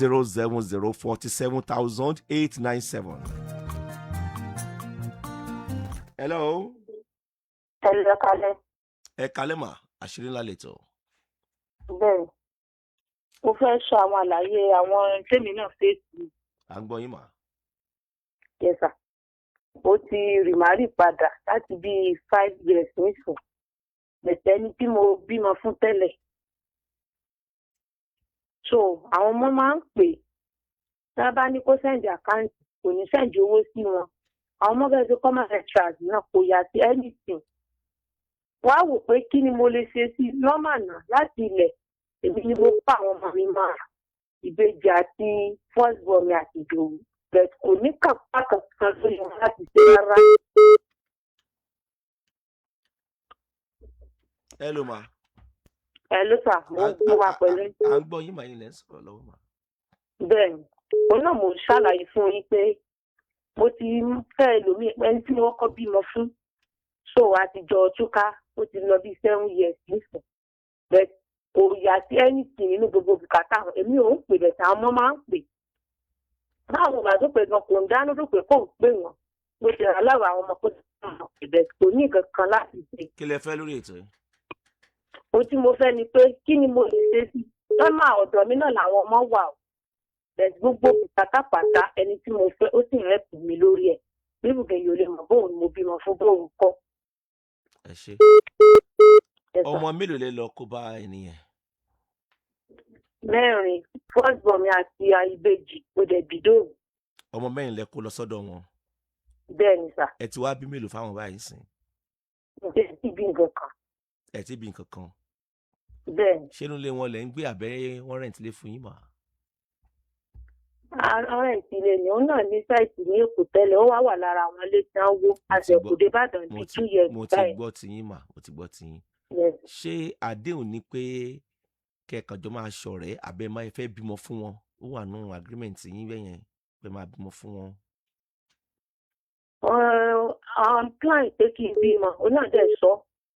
070477897. Hello. Hello, Kale. Ẹ kalẹ́ mà, àṣírí ńlá lẹ́tọ̀. Bẹ́ẹ̀ mo fẹ́ sọ àwọn àlàyé àwọn tèmi náà fèsì. À ń gbọ́ yín mà. Yes, sir. Ó ti rìmárì padà láti bí 5 years nísìn. Bẹ̀tẹ̀ ni tí mo bímọ fún tẹ́lẹ̀. So àwọn ọmọ máa ń pè tá a bá ní kó sẹ́ǹdì àkáǹtì kò ní sẹ́ǹdì owó sí wọn. Àwọn ọmọ bẹ́ẹ̀ tó common extras náà kò yà sí anything. Wá wò pé kí ni mo lè ṣe sí nọ́mà náà láti ilẹ̀ èmi ni mo pa àwọn ọmọ mi máa ìbejì àti first born mi àti ìdòwú bẹ́ẹ̀ kò ní kápá kankan lórí wọn láti ṣe rárá. Hello ma. Hello sir, mo ń gbọ́ wa pẹ̀lú. À ń gbọ́ yín mà, yín lẹ́ ń sọ̀rọ̀ lọ́wọ́ mà. Bẹ́ẹ̀ni òun náà mo ṣàlàyé fún yín pé mo ti fẹ́ ẹlòmíì ẹni tí wọ́n kọ́ bímọ fún so àtijọ́ túká ó ti lọ bí 7 years nísìn bẹ́ẹ̀ kò yà sí anything nínú gbogbo bùkátà èmi ò ń pè bẹ́ẹ̀ tí àwọn ọmọ máa ń pè báwo bá tó pè gan kò ń dáná tó pè kó ń pè wọ́n mo ti rà láwọ àwọn ọmọ kó ti mọ̀ pé bẹ́ẹ̀ kò ní nǹkan kan láti ṣe. Kí lẹ fẹ́ lórí ètò yìí? Ohun tí mo fẹ́ ni pé kí ni mo lè ṣe sí lọ́nà ọ̀dọ̀ mi náà làwọn ọmọ wà o bẹ́ẹ̀ gbogbo pátápátá ẹni tí mo fẹ́ ó sì rẹ́pù mi lórí ẹ̀ bíbùkẹ́ yóò lè mọ̀ bóun mo bímọ fún bóun kọ́. Ẹ ṣe. Ọmọ mélòó lẹ lọ kó bá ènìyàn? 4 first born mi àti ìbejì mo dẹ̀ bí dòwú. Ọmọ mẹ́rin lẹ kó lọ sọ́dọ̀ wọn. Bẹ́ẹ̀ ni sà. Ẹ ti wá bí mélòó fáwọn báyìí sìn? Ǹjẹ́ ti bí nǹkan kan? Ẹ ti bí nǹkan kan. Bẹ́ẹ̀ ni. Ṣé inú ilé wọn lẹ ń gbé àbẹ́ wọn rẹ̀ǹtì lé fún yín mà? Rẹ̀ǹtì ilé ni òun náà ní sáìtì ní Èkó tẹ́lẹ̀ ó wá wà lára àwọn ilé tí wọ́n wó àṣẹkùdé Ìbàdàn ní 2 years báyìí. Mo ti gbọ́ tiyín mà, mo ti gbọ́ tiyín. Ṣé àdéhùn ni pé kẹ́ẹ̀kanjọ́ máa ṣọ̀rẹ́ àbẹ́ máa fẹ́ bímọ fún wọn? Ó wà nínú agreement yín bẹ́yẹn pé máa bímọ fún wọn. Àwọn plan pé kí n bímọ òun náà dẹ̀ sọ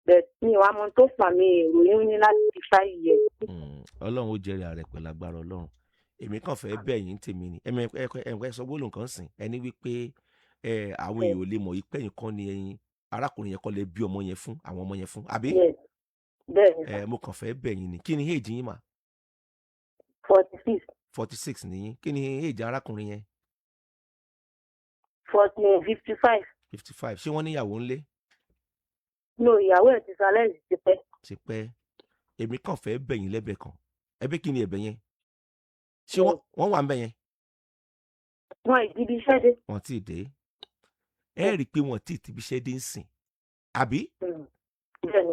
bẹ́ẹ̀ ni ìwà ọmọ tó fà mí ìròyìn ní láti 5 years. Ọlọ́run ó jẹ́rìí ààrẹ pẹ̀lú agbára Ọlọ́run. Èmi kàn fẹ́ bẹ̀ yín tèmi ni ẹ̀mí sọ gbólóhùn kan sìn ẹni wípé àwọn èèyàn ò lè mọ̀ wípé ẹ̀yin kan ni ẹ̀yin arákùnrin yẹn kọ́ lè bí ọmọ yẹn fún àwọn ọmọ yẹn fún àbí? Bẹ́ẹ̀ni. Mo kàn fẹ́ bẹ̀ yín ni kí ni age yín mà? 46. 46 nìyí kí ni age arákùnrin yẹn? 55. 55 ṣé wọ́n níyàwó ńlé? No, ìyàwó ẹ̀ ti sálẹ̀ ti pẹ́. Ti pẹ́. Èmi kàn fẹ́ bẹ̀ yín lẹ́bẹ̀ kan ẹbí kí ni ẹ̀bẹ̀ yẹn? Ṣé wọ́n wà ń bẹ̀ yẹn? Wọ́n ìdíbi iṣẹ́ dé. Wọ́n ti dé. Ẹ rí i pé wọ́n ti ibi iṣẹ́ dé ń sìn àbí?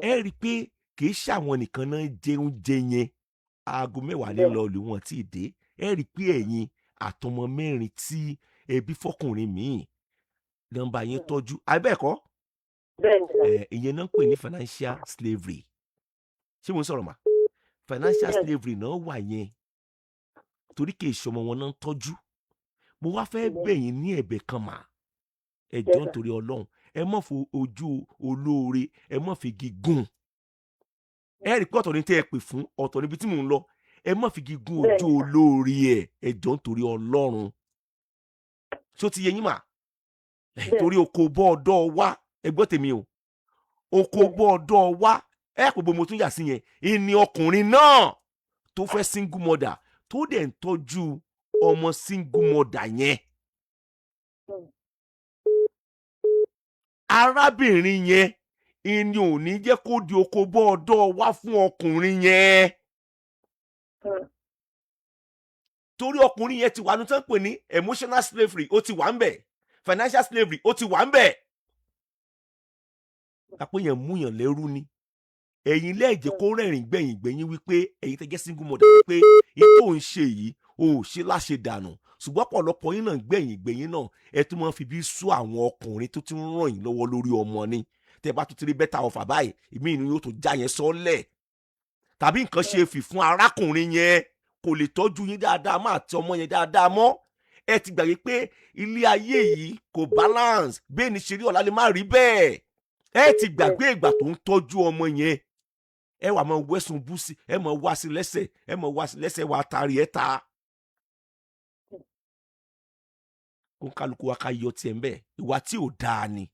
Ẹ rí i pé kì í ṣàwọn nìkan náà jẹ oúnjẹ yẹn aago 10 ní lọ lù wọ́n ti dé. Ẹ rí i pé ẹ̀yin àtọmọ 4 tí ẹbí fọkùnrin míì nọ́mbà yẹn tọ́jú àbẹ́ẹ̀kọ́? Ìyẹn náà ń pè ní financial slavery. Ṣé mo ń sọ̀rọ̀ mà? Financial slavery náà wà yẹn torí kì í ṣọmọ wọn náà ń tọ́jú. Mo wá fẹ́ bẹ̀ yín ní ẹ̀bẹ̀ kan mà ẹ jọ̀ọ́ nítorí Ọlọ́run ẹ má fi ojú olóore ẹ má fi gígùn. Ẹ rí i pé ọ̀tọ̀ ní tẹ́ ẹ pè fún ọ̀tọ̀ níbi tí mò ń lọ ẹ má fi gígùn ojú olóore ẹ jọ̀ọ́ nítorí Ọlọ́run. Ṣó ti yé yín mà? Torí oko bọ́ ọ̀dọ́ wa ẹ gbọ́ tèmi o oko bọ́ ọ̀dọ́ wa ẹ kò bó mo tún yà sí yẹn ìní ọkùnrin náà tó fẹ́ single mother tó dẹ̀ ń tọ́jú ọmọ single mother yẹn. Arábìnrin yẹn ìní ò ní jẹ́ kó di oko bọ́ ọ̀dọ́ wa fún ọkùnrin yẹn. Torí ọkùnrin yẹn ti wà ní tán pè ní emotional slavery ó ti wà ń bẹ̀ financial slavery ó ti wà ń bẹ̀. Àpéyàn múyàn lẹ́rú ni ẹ̀yin lẹ́ẹ̀jẹ̀ kó rẹ̀rìn gbẹ̀yìn wípé ẹ̀yin tẹ́jẹ́ single mother wípé ètò ń ṣe yìí ò ṣe láṣẹ dànù ṣùgbọ́n ọ̀pọ̀lọpọ̀ yín náà gbẹ̀yìn náà ẹ tún máa ń fi bí sú àwọn ọkùnrin tó ti ń ràn yín lọ́wọ́ lórí ọmọ ni tẹ́ bá tún ti rí bẹ́tà ọ̀fà báyìí ìmí inú yóò tó já yẹn sọ́lẹ̀ tàbí nǹkan ṣe fì fún arákùnrin yẹn kò lè tọ́jú yín dáadáa má àti ọmọ yẹn dáadáa mọ́ ẹ ti gbàgbé pé ilé ayé yìí kò balance bẹ́ẹ̀ ni ṣe rí ọ̀la lè má rí bẹ́ẹ̀ ẹ ti gbàgbé ìgbà tó ń tọ́jú ọmọ yẹn ẹ wà máa wẹ́sùn búsí ẹ máa wá sí lẹ́sẹ̀ ẹ máa wá sí lẹ́sẹ̀ wà á taari ẹ ta kó kálukú wa ká yọ tiẹ̀ ń bẹ̀ ìwà tí ò dáa ni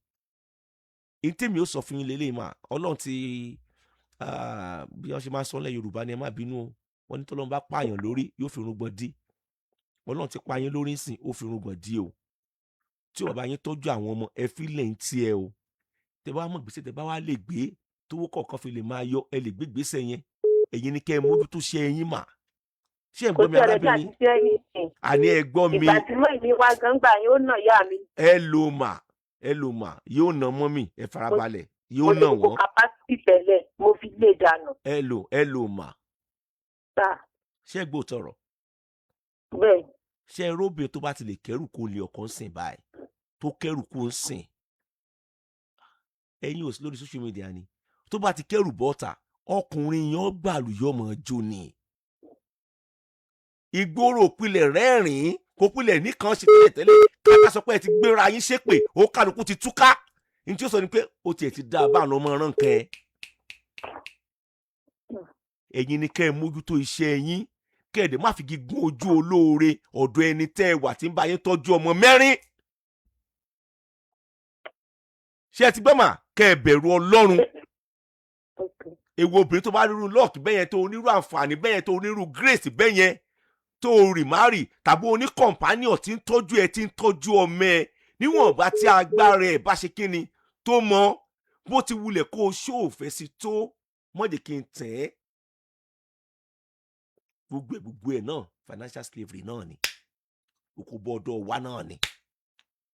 èyí tèmi ó sọ fún yín lélẹ́yìn mà ọlọ́run ti bí wọ́n ṣe máa ń sọ lẹ́ Yorùbá ni ẹ má bínú o wọ́n ní tọ́lọ́run bá pààyàn lórí yóò fi irùngbọ̀n dí ọlọ́run ti pa yín lórí ńsìn ó fi irùngbọ̀n dí o tí bàbá yín tọ́jú àwọn ọmọ ẹ fi lẹ́yìn tí ẹ o tẹ bá mọ̀ gbèsè tẹ bá wá lè gbé tówó kọ̀ọ̀kan fi lè máa yọ ẹ lè gbé gbèsè yẹn ẹ̀yin ni kẹ́ ẹ mójútó ṣe ẹ̀yin mà ṣé ẹ̀ ń gbọ́ mi arábìnrin àní ẹ gbọ́ mi ìgbà tí mọ̀ ìní wá gángbà yóò nà yá mi. ẹ lò mà yóò nà mọ́mì ẹ farabalẹ̀ yóò nà wọ́n. mo lè kó kapásítì tẹ́lẹ̀ mo fi lè dànù. ẹ lò mà. ṣé ẹ gbọ́ tọrọ. bẹ́ẹ̀. ṣé ẹ róbìn tó bá ti lè kẹ́rù kó lè ọkàn ń sìn báyìí tó kẹ́rù kó ń sìn ẹ̀yin ò sí lórí social media ni tó bá ti kẹ́rù bọ́ta ọkùnrin yẹn gbàlù yọmọ jó ni ìgboro pilẹ̀ rẹ́rìn-ín kó pilẹ̀ nìkan ṣe tẹ́lẹ̀ káká sọ pé ẹ ti gbéra yín ṣépè ó kálukú ti túká ní tí ó sọ ni pé ó tiẹ̀ ti dá a bá àwọn ọmọ rán kẹ́ ẹ. ẹ̀yin ni kẹ́ ẹ mójútó iṣẹ́ yín kẹ́ ẹ dẹ̀ má fi gígùn ojú olóore ọ̀dọ̀ ẹni tẹ́ ẹ wà tí ń bá yín tọ́jú ọmọ mẹ́rin. ṣé ẹ ti gbọ́ mà kẹ́ ẹ bẹ̀rù Ọlọ́run. èwo obìnrin tó bá rírun lọ́ọ̀kì bẹ́yẹn tó onírú àǹfààní bẹ́yẹn tó onírú grace bẹ́yẹn tó rì márì tàbí oní kọ̀ǹpánìọ̀ tí ń tọ́jú ẹ tí ń tọ́jú ọmọ ẹ níwọ̀n bá tí agbára ẹ bá ṣe kíni tó mọ bó ti wulẹ̀ kó o ṣòfẹ́ sí tó mọ̀dé kí n tẹ̀ ẹ́ gbogbo ẹ̀ náà financial slavery náà ni òkú bọ́ọ̀dọ̀ wa náà ni